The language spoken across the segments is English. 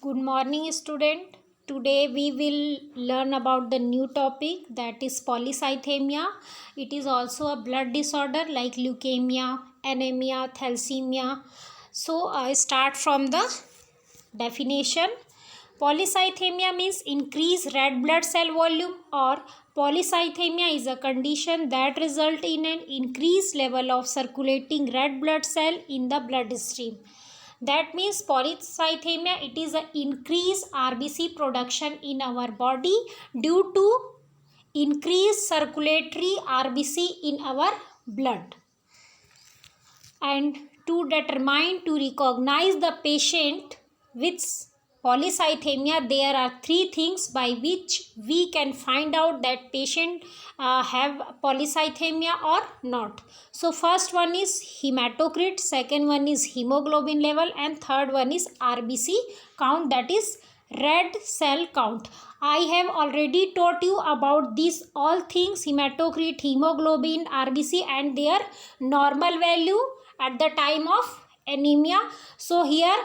Good morning, student. Today we will learn about the new topic, that is polycythemia. It is also a blood disorder like leukemia, anemia, thalassemia. So I start from the definition. Polycythemia means increased red blood cell volume, or polycythemia is a condition that results in an increased level of circulating red blood cell in the bloodstream. That means polycythemia, it is an increased RBC production in our body due to increased circulatory RBC in our blood. And to recognize the patient with polycythemia, there are three things by which we can find out that patient have polycythemia or not. So first one is hematocrit, second one is hemoglobin level, and third one is RBC count, that is red cell count. I have already taught you about these all things: hematocrit, hemoglobin, RBC, and their normal value at the time of anemia. So here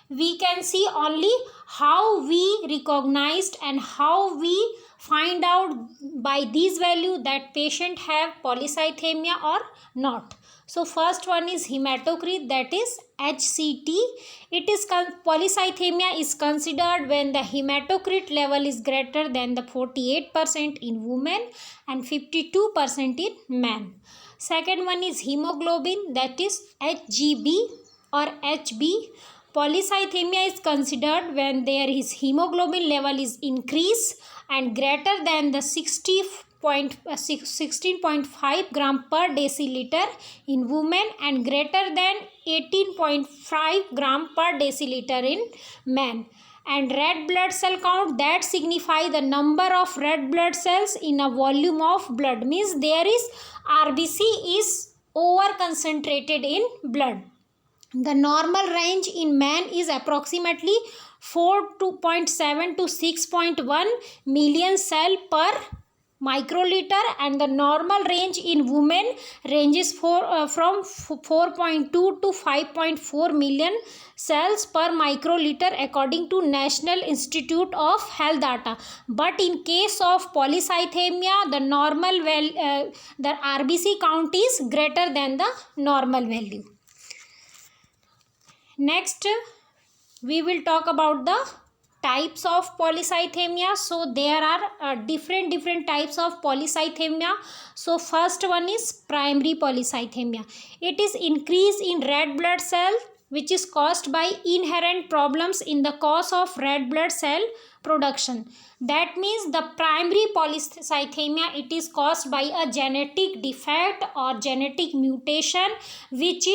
we can see only how we recognized and how we find out by these value that patient have polycythemia or not. So first one is hematocrit, that is HCT. Polycythemia is considered when the hematocrit level is greater than the 48% in women and 52% in men. Second one is hemoglobin, that is HGB or HB. Polycythemia is considered when there is hemoglobin level is increased and greater than the 16.5 gram per deciliter in women and greater than 18.5 gram per deciliter in men. And red blood cell count, that signify the number of red blood cells in a volume of blood, means there is RBC is over concentrated in blood. The normal range in man is approximately 4.7 to 6.1 million cell per microliter, and the normal range in women ranges from 4.2 to 5.4 million cells per microliter according to National Institute of Health data. But in case of polycythemia, the the RBC count is greater than the normal value. Next, we will talk about the types of polycythemia. So there are different types of polycythemia. So first one is primary polycythemia. It is increase in red blood cell which is caused by inherent problems in the cause of red blood cell production. That means the primary polycythemia, it is caused by a genetic defect or genetic mutation which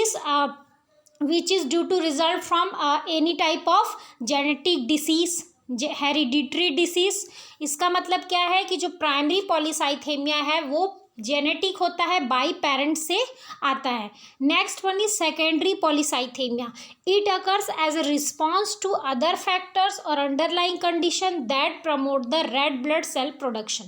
is due to result from any type of genetic disease, hereditary disease. इसका मतलब क्या है कि जो primary polycythaemia है वो genetic होता है, बाई पेरेंट से आता है. Next one is secondary polycythemia. It occurs as a response to other factors और underlying condition that promote the red blood cell production.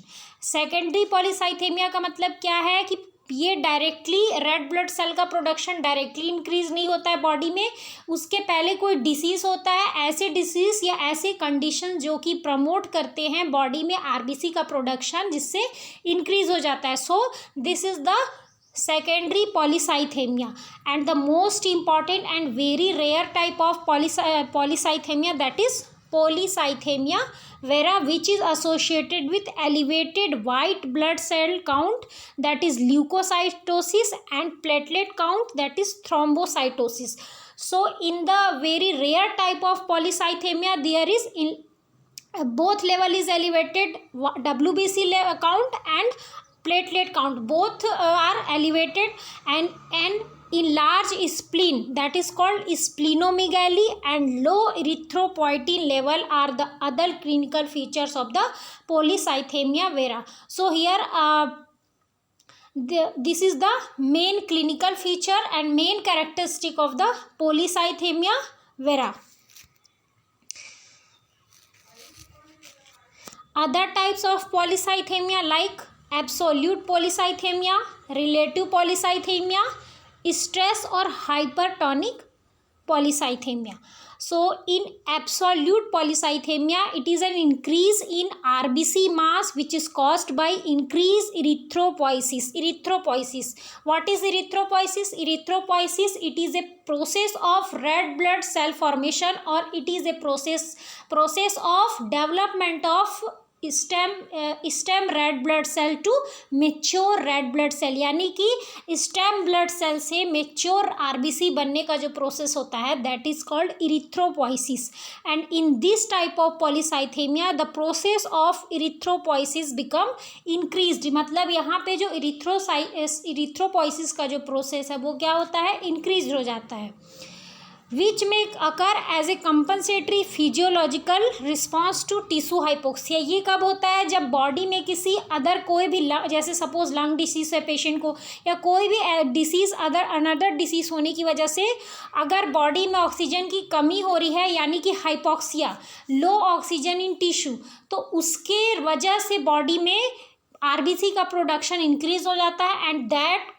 Secondary polycythemia का मतलब क्या है कि ये डायरेक्टली रेड ब्लड सेल का प्रोडक्शन डायरेक्टली इंक्रीज नहीं होता है बॉडी में, उसके पहले कोई डिसीज होता है. ऐसे डिसीज या ऐसे कंडीशन जो कि प्रमोट करते हैं बॉडी में आरबीसी का प्रोडक्शन, जिससे इंक्रीज हो जाता है. So this is the secondary polycythemia. And the most important and very rare type of polycythemia, that is polycythemia vera, which is associated with elevated white blood cell count, that is leukocytosis, and platelet count, that is thrombocytosis. So in the very rare type of polycythemia, there is in both level is elevated, WBC count and platelet count, both are elevated, and in large spleen, that is called splenomegaly, and low erythropoietin level are the other clinical features of the polycythemia vera. So here this is the main clinical feature and main characteristic of the polycythemia vera. Other types of polycythemia like absolute polycythemia, relative polycythemia, stress or hypertonic polycythemia. So in absolute polycythemia, it is an increase in RBC mass which is caused by increased erythropoiesis. Erythropoiesis. What is erythropoiesis? Erythropoiesis, it is a process of red blood cell formation, or it is a process of development of stem red blood cell to mature red blood cell, यानी कि stem blood cell से mature RBC बनने का जो process होता है that is called erythropoiesis. And in this type of polycythemia the process of erythropoiesis become increased. मतलब यहाँ पे जो इरिथ्रोपोइसिस का जो प्रोसेस है वो क्या होता है, इंक्रीज हो जाता है. विच में occur as a compensatory physiological response to tissue hypoxia. ये कब होता है, जब बॉडी में किसी अदर कोई भी जैसे सपोज लंग डिसीज है पेशेंट को, या कोई भी डिसीज़ अनदर डिसीज़ होने की वजह से अगर बॉडी में ऑक्सीजन की कमी हो रही है, यानी कि hypoxia, low oxygen in tissue, तो उसके वजह से बॉडी में आरबीसी का प्रोडक्शन इंक्रीज हो जाता है and that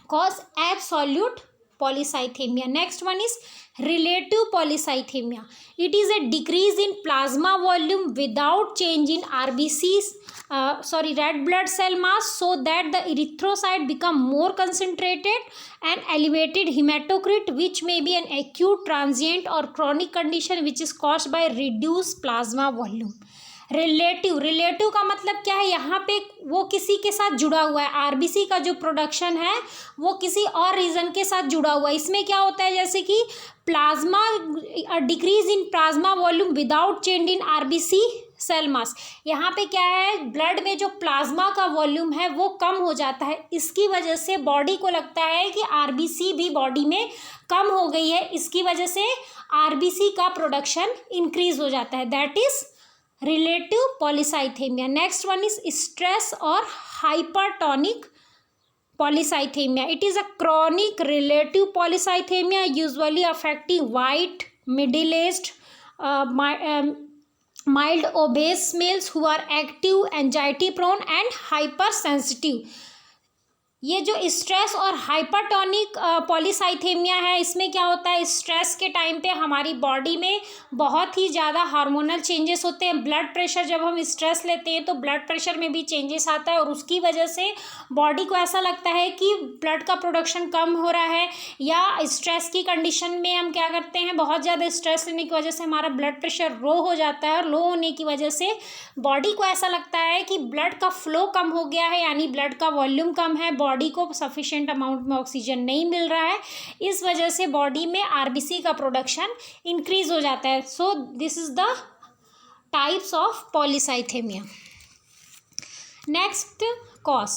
cause absolute polycythemia. Next one is relative polycythemia. It is a decrease in plasma volume without change in RBC's red blood cell mass, so that the erythrocyte become more concentrated and elevated hematocrit, which may be an acute, transient or chronic condition which is caused by reduced plasma volume. Relative का मतलब क्या है, यहाँ पे वो किसी के साथ जुड़ा हुआ है, आरबीसी का जो प्रोडक्शन है वो किसी और रीज़न के साथ जुड़ा हुआ है. इसमें क्या होता है, जैसे कि plasma decrease in plasma volume without change in RBC cell mass. यहाँ पे क्या है, ब्लड में जो प्लाज्मा का वॉल्यूम है वो कम हो जाता है. इसकी वजह से बॉडी को लगता है कि आरबीसी भी बॉडी में कम हो गई है, इसकी वजह से आरबीसी का प्रोडक्शन इंक्रीज हो जाता है. That is relative polycythemia. Next one is stress or hypertonic polycythemia. It is a chronic relative polycythemia usually affecting white, middle-aged, mild obese males who are active, anxiety prone and hypersensitive. ये जो stress और hypertonic polycythaemia है, इसमें क्या होता है, stress के time पे हमारी बॉडी में बहुत ही ज़्यादा हार्मोनल चेंजेस होते हैं. ब्लड प्रेशर, जब हम स्ट्रेस लेते हैं तो ब्लड प्रेशर में भी चेंजेस आता है और उसकी वजह से बॉडी को ऐसा लगता है कि ब्लड का प्रोडक्शन कम हो रहा है. या स्ट्रेस की कंडीशन में हम क्या करते हैं, बहुत ज़्यादा स्ट्रेस लेने की वजह से हमारा ब्लड प्रेशर लो हो जाता है और लो होने की वजह से बॉडी को ऐसा लगता है कि ब्लड का फ्लो कम हो गया है, यानी ब्लड का वॉल्यूम कम है, बॉडी को सफिशिएंट अमाउंट में ऑक्सीजन नहीं मिल रहा है. इस वजह से बॉडी में आरबीसी का प्रोडक्शन इंक्रीज हो जाता है. So this is the types of polycythaemia. Next cause.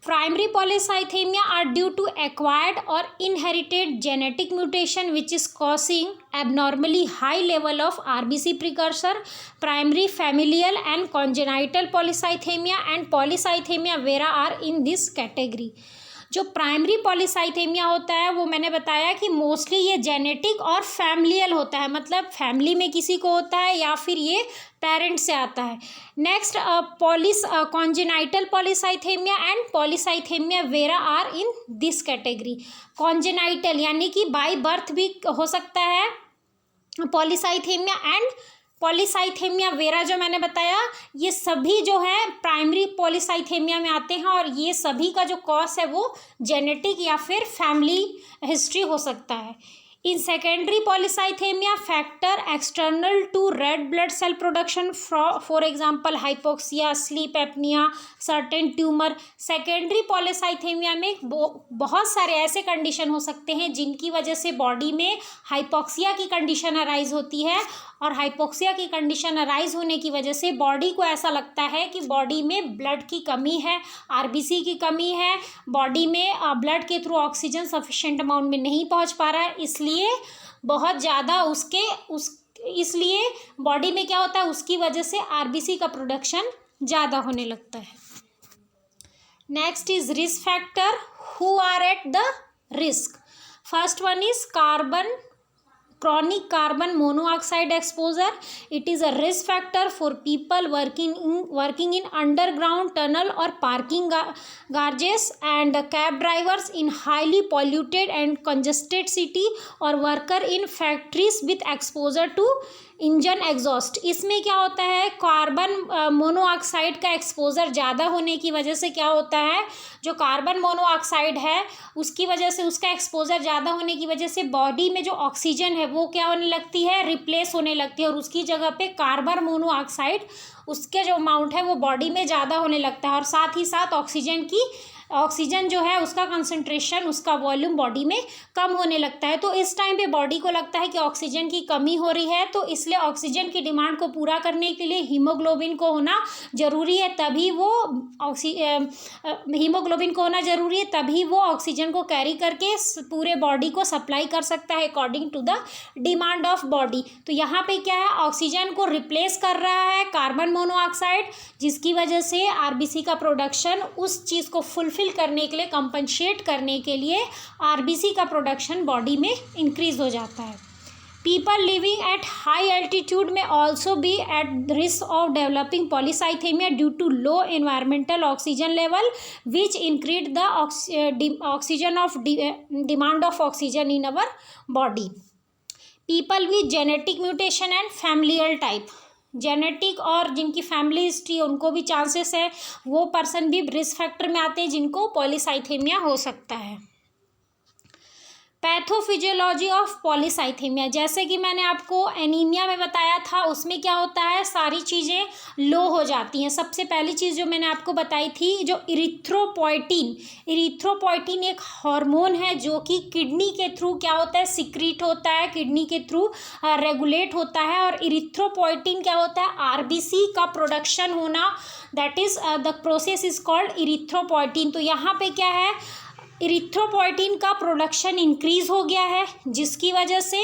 Primary polycythemia are due to acquired or inherited genetic mutation which is causing abnormally high level of RBC precursor. Primary familial and congenital polycythemia and polycythemia vera are in this category. जो primary polycythaemia होता है वो मैंने बताया कि mostly ये genetic और familial होता है, मतलब फैमिली में किसी को होता है या फिर ये पेरेंट से आता है. Next congenital polycythemia and polycythemia vera are in this category. Congenital यानी कि बाय बर्थ भी हो सकता है पॉलीसाइथेमिया, एंड पॉलीसाइथेमिया वेरा जो मैंने बताया ये सभी जो है प्राइमरी पॉलीसाइथेमिया में आते हैं और ये सभी का जो कॉज है वो जेनेटिक या फिर फैमिली हिस्ट्री हो सकता है. In secondary polycythemia, factor external to red blood cell production, for example hypoxia, sleep apnea, certain tumor. Secondary polycythemia में बहुत सारे ऐसे कंडीशन हो सकते हैं जिनकी वजह से बॉडी में हाइपोक्सिया की कंडीशन अराइज होती है, और हाइपोक्सिया की कंडीशन अराइज होने की वजह से बॉडी को ऐसा लगता है कि बॉडी में ब्लड की कमी है, आरबीसी की कमी है, बॉडी में ब्लड के थ्रू ऑक्सीजन सफिशिएंट अमाउंट में नहीं पहुंच पा रहा है, इसलिए बहुत ज़्यादा इसलिए बॉडी में क्या होता है, उसकी वजह से आरबीसी का प्रोडक्शन ज़्यादा होने लगता है. Next is risk factor who are at the risk. First one is chronic carbon monoxide exposure. It is a risk factor for people working in underground tunnel or parking garages and cab drivers in highly polluted and congested city or worker in factories with exposure to engine exhaust. इसमें क्या होता है, carbon monoxide का exposure ज़्यादा होने की वजह से क्या होता है, जो कार्बन मोनोऑक्साइड है उसकी वजह से, उसका एक्सपोजर ज़्यादा होने की वजह से बॉडी में जो ऑक्सीजन है वो क्या होने लगती है, रिप्लेस होने लगती है, और उसकी जगह पे कार्बन मोनोऑक्साइड उसके जो अमाउंट है वो बॉडी में ज़्यादा होने लगता है, और साथ ही साथ ऑक्सीजन जो है उसका कंसंट्रेशन, उसका वॉल्यूम बॉडी में कम होने लगता है. तो इस टाइम पे बॉडी को लगता है कि ऑक्सीजन की कमी हो रही है, तो इसलिए ऑक्सीजन की डिमांड को पूरा करने के लिए हीमोग्लोबिन को होना ज़रूरी है, तभी वो ऑक्सीजन को कैरी करके पूरे बॉडी को सप्लाई कर सकता है according to the demand of body. तो यहाँ पे क्या है, ऑक्सीजन को रिप्लेस कर रहा है कार्बन मोनोऑक्साइड, जिसकी वजह से आरबीसी का प्रोडक्शन उस चीज़ को फुलफिल करने के लिए, कंपनसेट करने के लिए आरबीसी का प्रोडक्शन बॉडी में इंक्रीज हो जाता है. People living at high altitude में also be at risk of developing polycythemia due to low environmental oxygen level which increase the oxygen of demand of oxygen in our body. People with genetic mutation and familial type, genetic और जिनकी family history उनको भी chances है, वो person भी risk factor में आते हैं जिनको पॉलीसाइथेमिया हो सकता है. पैथोफिजियोलॉजी ऑफ पॉलीसाइथेमिया, जैसे कि मैंने आपको एनीमिया में बताया था, उसमें क्या होता है, सारी चीज़ें लो हो जाती हैं. सबसे पहली चीज़ जो मैंने आपको बताई थी, जो इरिथ्रोपोइटिन एक हार्मोन है जो कि किडनी के थ्रू क्या होता है, सिक्रीट होता है, किडनी के थ्रू रेगुलेट होता है. और इरिथ्रोपोइटिन क्या होता है, आरबीसी का प्रोडक्शन होना, that is the process is called erythropoietin. तो यहाँ पे क्या है, इरिथ्रोपोइटिन का प्रोडक्शन इंक्रीज हो गया है, जिसकी वजह से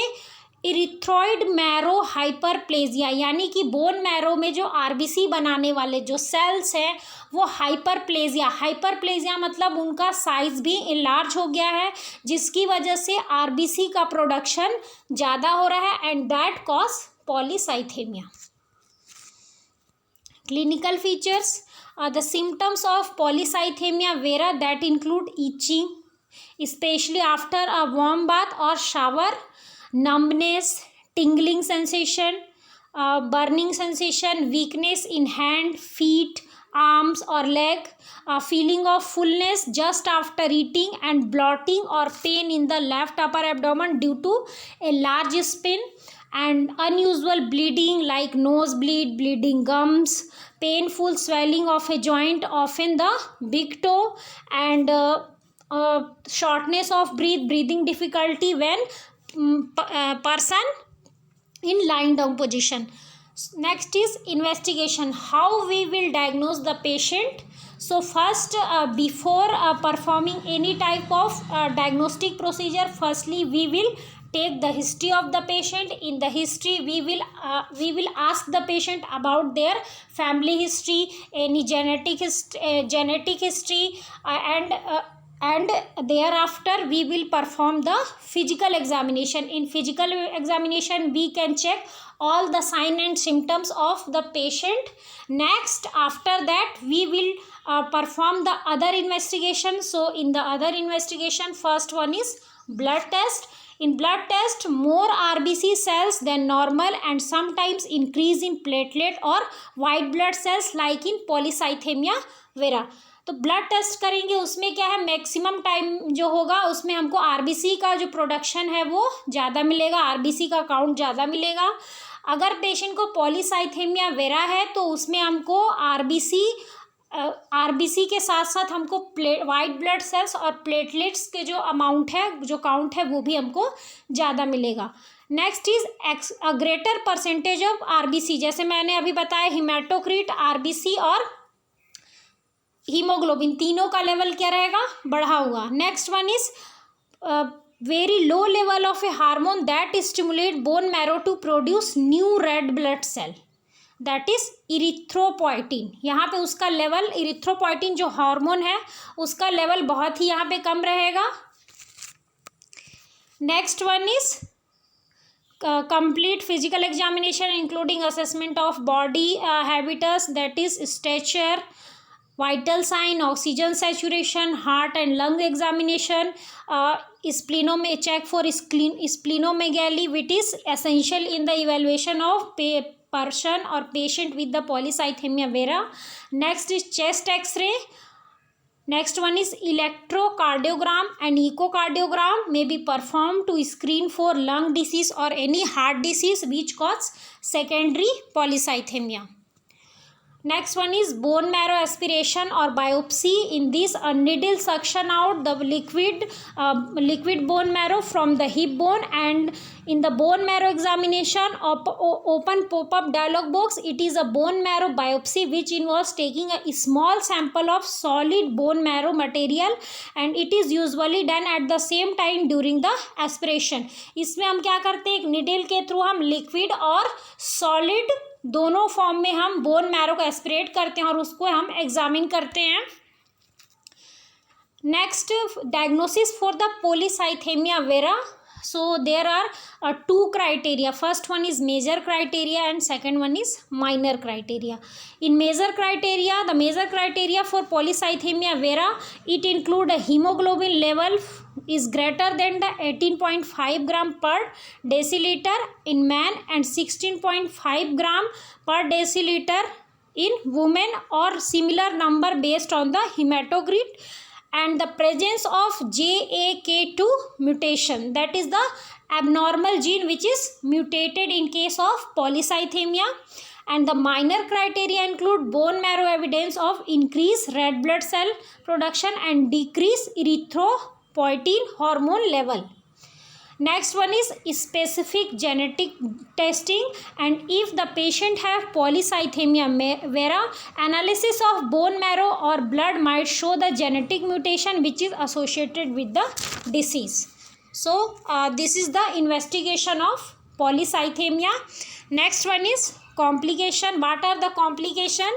इरिथ्रॉइड मैरो हाइपरप्लेजिया, यानी कि बोन मैरो में जो आरबीसी बनाने वाले जो सेल्स हैं वो हाइपरप्लेजिया मतलब उनका साइज भी इनलार्ज हो गया है, जिसकी वजह से आरबीसी का प्रोडक्शन ज़्यादा हो रहा है and that cause polycythaemia. Clinical features, the symptoms of polycythemia vera that include itching, especially after a warm bath or shower, numbness, tingling sensation, burning sensation, weakness in hand, feet, arms or leg, a feeling of fullness just after eating, and bloating or pain in the left upper abdomen due to a large spleen, and unusual bleeding like nosebleed, bleeding gums, painful swelling of a joint, often the big toe, and shortness of breathing difficulty when person in lying down position. Next is investigation. How we will diagnose the patient? So first, before performing any type of diagnostic procedure, firstly we will take the history of the patient. In the history we will ask the patient about their family history, any genetic history, and thereafter we will perform the physical examination. In physical examination we can check all the signs and symptoms of the patient. Next, after that we will perform the other investigation. So in the other investigation, first one is blood test. In blood test, more RBC cells than normal and sometimes increase in platelet or white blood cells like in polycythemia vera. तो blood test करेंगे, उसमें क्या है, maximum time जो होगा उसमें हमको RBC का जो प्रोडक्शन है वो ज़्यादा मिलेगा, आरबीसी का काउंट ज़्यादा मिलेगा. अगर पेशेंट को पॉलीसाइथेमिया वेरा है तो उसमें हमको आरबीसी के साथ साथ हमको वाइट ब्लड सेल्स और प्लेटलेट्स के जो अमाउंट है, जो काउंट है, वो भी हमको ज़्यादा मिलेगा. Next is a greater percentage of RBC, जैसे मैंने अभी बताया हिमेटोक्रिट, आरबीसी और हीमोग्लोबिन तीनों का लेवल क्या रहेगा, बढ़ा हुआ. Next one is very low level of a hormone that stimulate bone marrow to produce new red blood cell, that is erythropoietin. यहाँ पे उसका लेवल, इरिथ्रोपोइटिन जो हार्मोन है उसका लेवल बहुत ही यहाँ पे कम रहेगा. Next one is complete physical examination including assessment of body habitus, that is stature, vital sign, oxygen saturation, heart and lung examination, check for splenomegaly, which is essential in the evaluation of person or patient with the polycythemia vera. Next is chest x-ray. Next one is electrocardiogram and echocardiogram may be performed to screen for lung disease or any heart disease which cause secondary polycythemia. Next one is bone marrow aspiration or biopsy. In this, a needle suction out the liquid bone marrow from the hip bone, and in the bone marrow examination open pop-up dialog box, it is a bone marrow biopsy which involves taking a small sample of solid bone marrow material, and it is usually done at the same time during the aspiration. इसमें हम क्या करते हैं, एक needle के through हम liquid और solid दोनों फॉर्म में हम बोन मैरो को एस्पिरेट करते हैं और उसको हम एग्जामिन करते हैं. Next, diagnosis for the polycythaemia vera. So there are two criteria. First one is major criteria and second one is minor criteria. In major criteria, the major criteria for polycythemia vera, it include a hemoglobin level is greater than the 18.5 gram per deciliter in man and 16.5 gram per deciliter in women or similar number based on the hematocrit, and the presence of JAK2 mutation, that is the abnormal gene which is mutated in case of polycythemia. And the minor criteria include bone marrow evidence of increased red blood cell production and decreased erythropoietin hormone level. Next one is specific genetic testing, and if the patient have polycythemia vera, analysis of bone marrow or blood might show the genetic mutation which is associated with the disease. So this is the investigation of polycythemia. Next one is complication. What are the complication?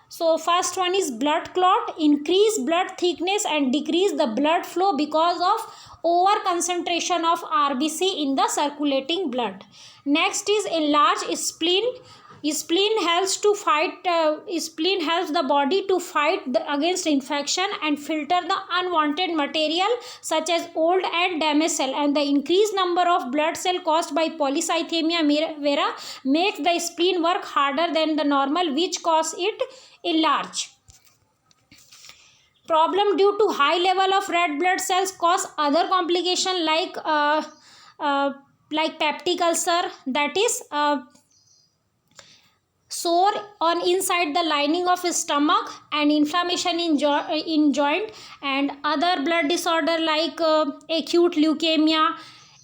So first one is blood clot, increase blood thickness and decrease the blood flow because of over concentration of RBC in the circulating blood. Next is enlarged spleen. Spleen helps the body to fight against infection and filter the unwanted material such as old and damaged cell, and the increased number of blood cell caused by polycythemia vera makes the spleen work harder than the normal, which cause it enlarge. Problem due to high level of red blood cells cause other complication like peptic ulcer, that is sore on inside the lining of stomach and inflammation in joint, and other blood disorder like acute leukemia,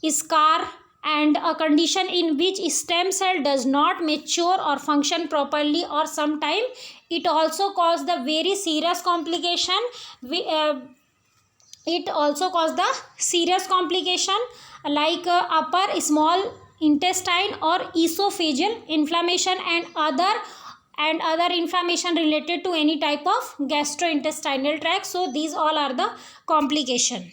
scar, and a condition in which stem cell does not mature or function properly, or sometime it also cause the very serious complication. It also cause the serious complication like upper small intestine or esophageal inflammation and other inflammation related to any type of gastrointestinal tract. So these all are the complication.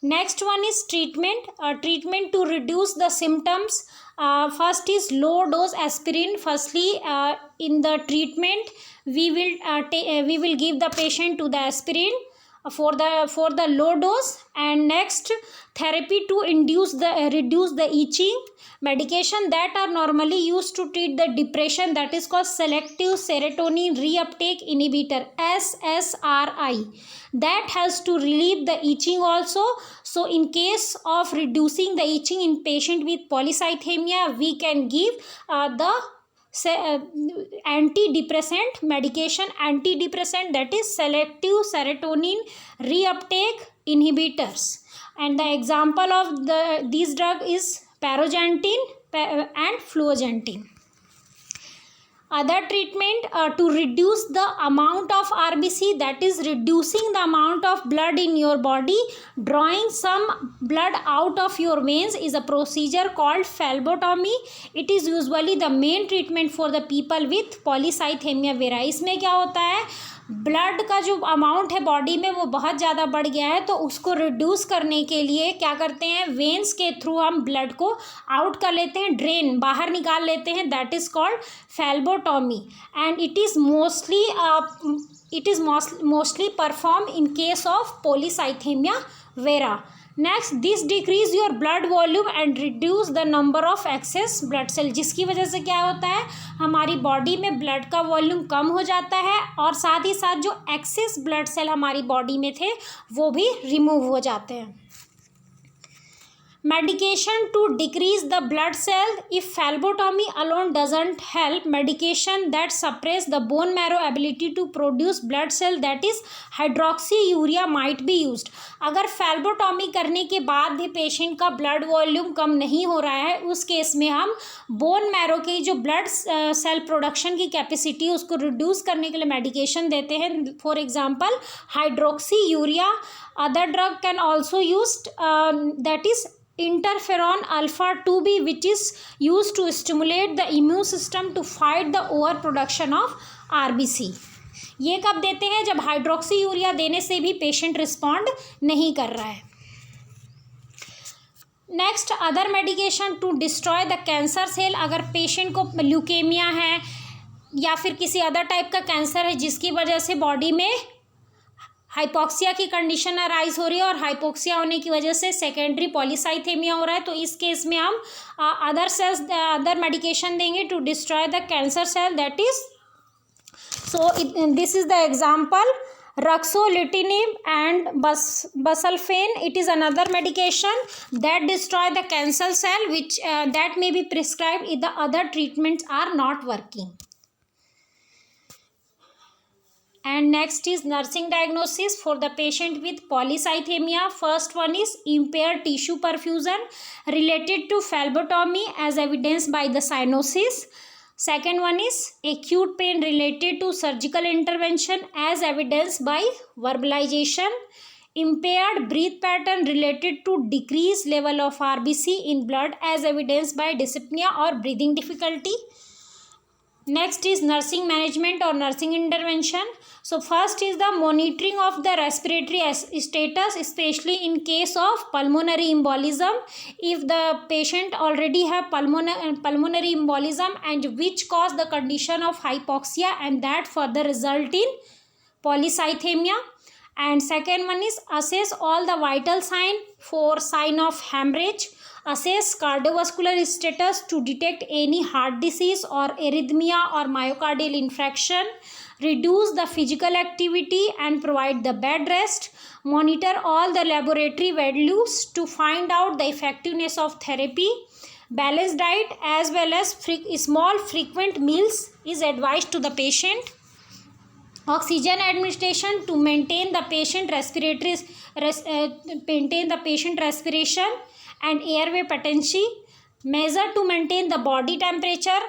Next one is treatment. Treatment to reduce the symptoms. First is low dose aspirin. Firstly, in the treatment we will give the patient to the aspirin for the low dose, and next therapy to reduce the itching. Medication that are normally used to treat the depression, that is called selective serotonin reuptake inhibitor, SSRI, that has to relieve the itching also. So in case of reducing the itching in patient with polycythemia, we can give the antidepressant medication, that is selective serotonin reuptake inhibitors, and the example of these drug is paroxetine and fluoxetine. Other treatment to reduce the amount of RBC, that is reducing the amount of blood in your body, drawing some blood out of your veins, is a procedure called phlebotomy. It is usually the main treatment for the people with polycythemia vera. इसमें क्या होता है, blood का जो amount है body में वो बहुत ज़्यादा बढ़ गया है, तो उसको रिड्यूस करने के लिए क्या करते हैं, वेन्स के थ्रू हम ब्लड को आउट कर लेते हैं, ड्रेन बाहर निकाल लेते हैं, that is called phlebotomy and it is mostly perform in case of polycythemia vera. Next, this decrease your blood volume and reduce the number of excess blood cell, जिसकी वजह से क्या होता है, हमारी बॉडी में ब्लड का वॉल्यूम कम हो जाता है और साथ ही साथ जो एक्सेस ब्लड सेल हमारी बॉडी में थे वो भी रिमूव हो जाते हैं. Medication to decrease the blood cell. If phlebotomy alone doesn't help, medication that suppress the bone marrow ability to produce blood cell, that is hydroxyurea, might be used. अगर phlebotomy करने के बाद भी पेशेंट का blood volume कम नहीं हो रहा है, उस केस में हम बोन मैरो की जो ब्लड सेल प्रोडक्शन की कैपेसिटी है उसको रिड्यूस करने के लिए मेडिकेशन देते हैं. For example hydroxyurea. Other drug can also used, that is interferon alpha 2b, which is used to stimulate the immune system to fight the overproduction of RBC. ये कब देते हैं, जब हाइड्रोक्सीयूरिया देने से भी पेशेंट रिस्पॉन्ड नहीं कर रहा है. Next, other medication to destroy the cancer cell. अगर पेशेंट को ल्यूकेमिया है या फिर किसी अदर टाइप का कैंसर है जिसकी वजह से बॉडी में हाइपोक्सिया की कंडीशन अराइज हो रही है और हाइपोक्सिया होने की वजह से सेकेंडरी पॉलीसाइथेमिया हो रहा है, तो इस केस में हम अदर मेडिकेशन देंगे to destroy the cancer cell, that is this is the example ruxolitinib and busulfan. It is another medication that destroy the cancer cell, which that may be prescribed if the other treatments are not working. And next is nursing diagnosis for the patient with polycythemia. First one is impaired tissue perfusion related to phlebotomy as evidenced by the cyanosis. Second one is acute pain related to surgical intervention as evidenced by verbalization. Impaired breath pattern related to decreased level of RBC in blood as evidenced by dyspnea or breathing difficulty. Next is nursing management or nursing intervention. So first is the monitoring of the respiratory status, especially in case of pulmonary embolism. If the patient already have pulmonary embolism and which cause the condition of hypoxia and that further result in polycythemia. And second one is assess all the vital sign for sign of hemorrhage. Assess cardiovascular status to detect any heart disease or arrhythmia or myocardial infarction. Reduce the physical activity and provide the bed rest. Monitor all the laboratory values to find out the effectiveness of therapy. Balanced diet as well as small frequent meals is advised to the patient. Oxygen administration to maintain the patient respiration and airway patency. Measure to maintain the body temperature.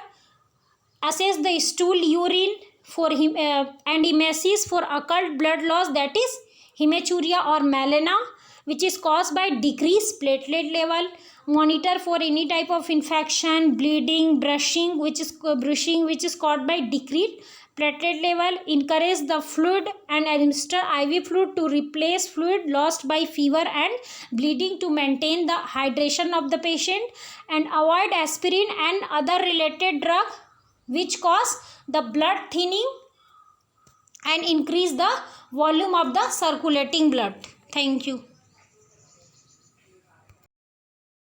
Assess the stool, urine for and emesis for occult blood loss, that is hematuria or melena, which is caused by decreased platelet level. Monitor for any type of infection, bleeding, brushing which is caused by decreased platelet level. Encourage the fluid and administer IV fluid to replace fluid lost by fever and bleeding to maintain the hydration of the patient. And avoid aspirin and other related drug which cause the blood thinning and increase the volume of the circulating blood. Thank you.